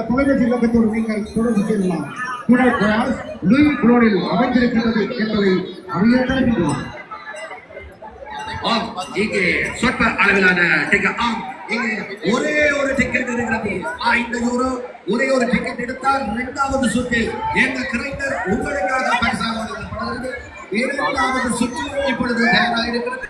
தொலைபேசி இலக்கத்தோடு நீங்கள் தொடர்பு செய்யலாம். லூயி புளோரில் அமைந்திருக்கிறது என்பதை அறிய தெரிவிக்கலாம். இங்கே சொற்ப அளவிலான டிக்கெட். இங்கே ஒரே ஒரு டிக்கெட் இருக்கிறது. 5 யூரோ. ஒரே ஒரு டிக்கெட் எடுத்தால் 2வது சுற்றில் எங்கள் கிரைண்டர் உங்களுக்காக பரிசாக வழங்கப்படுகிறது. 2வது சுற்று இப்பொழுது தயாராக இருக்கிறது.